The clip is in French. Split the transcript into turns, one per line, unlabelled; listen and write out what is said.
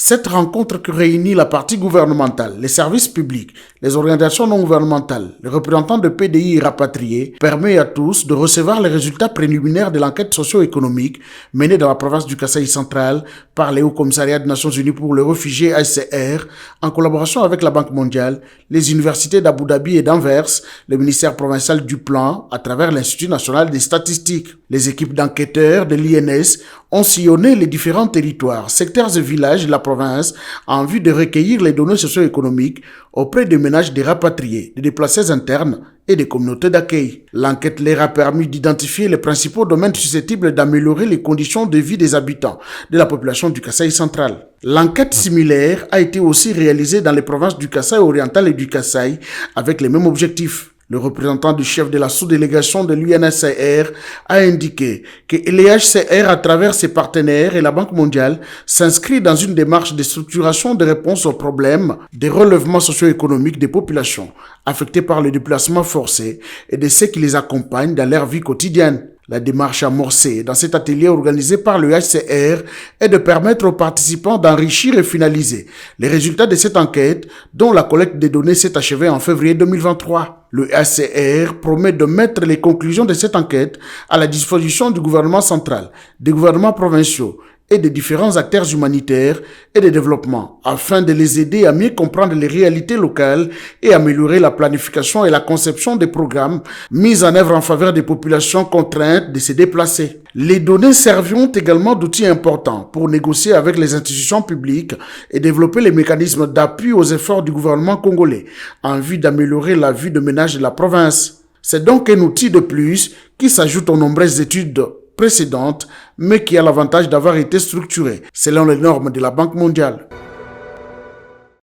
Cette rencontre qui réunit la partie gouvernementale, les services publics, les organisations non gouvernementales, les représentants de PDI et rapatriés permet à tous de recevoir les résultats préliminaires de l'enquête socio-économique menée dans la province du Kasaï central par les Hauts Commissariats des Nations Unies pour les réfugiés HCR en collaboration avec la Banque mondiale, les universités d'Abu Dhabi et d'Anvers, le ministère provincial du Plan à travers l'Institut national des statistiques. Les équipes d'enquêteurs de l'INS ont sillonné les différents territoires, secteurs et villages de la province en vue de recueillir les données socio-économiques auprès des ménages des rapatriés, des déplacés internes et des communautés d'accueil. L'enquête leur a permis d'identifier les principaux domaines susceptibles d'améliorer les conditions de vie des habitants de la population du Kasaï central. L'enquête similaire a été aussi réalisée dans les provinces du Kasaï oriental et du Kasaï avec les mêmes objectifs. Le représentant du chef de la sous-délégation de l'UNHCR a indiqué que l'UNHCR, à travers ses partenaires et la Banque mondiale, s'inscrit dans une démarche de structuration de réponses aux problèmes de relèvement socio-économique des populations affectées par le déplacement forcé et de ceux qui les accompagnent dans leur vie quotidienne. La démarche amorcée dans cet atelier organisé par le HCR est de permettre aux participants d'enrichir et finaliser les résultats de cette enquête dont la collecte des données s'est achevée en février 2023. Le HCR promet de mettre les conclusions de cette enquête à la disposition du gouvernement central, des gouvernements provinciaux et des différents acteurs humanitaires et de développement afin de les aider à mieux comprendre les réalités locales et améliorer la planification et la conception des programmes mis en œuvre en faveur des populations contraintes de se déplacer. Les données serviront également d'outils importants pour négocier avec les institutions publiques et développer les mécanismes d'appui aux efforts du gouvernement congolais en vue d'améliorer la vie de ménages de la province. C'est donc un outil de plus qui s'ajoute aux nombreuses études précédente, mais qui a l'avantage d'avoir été structurée selon les normes de la Banque mondiale.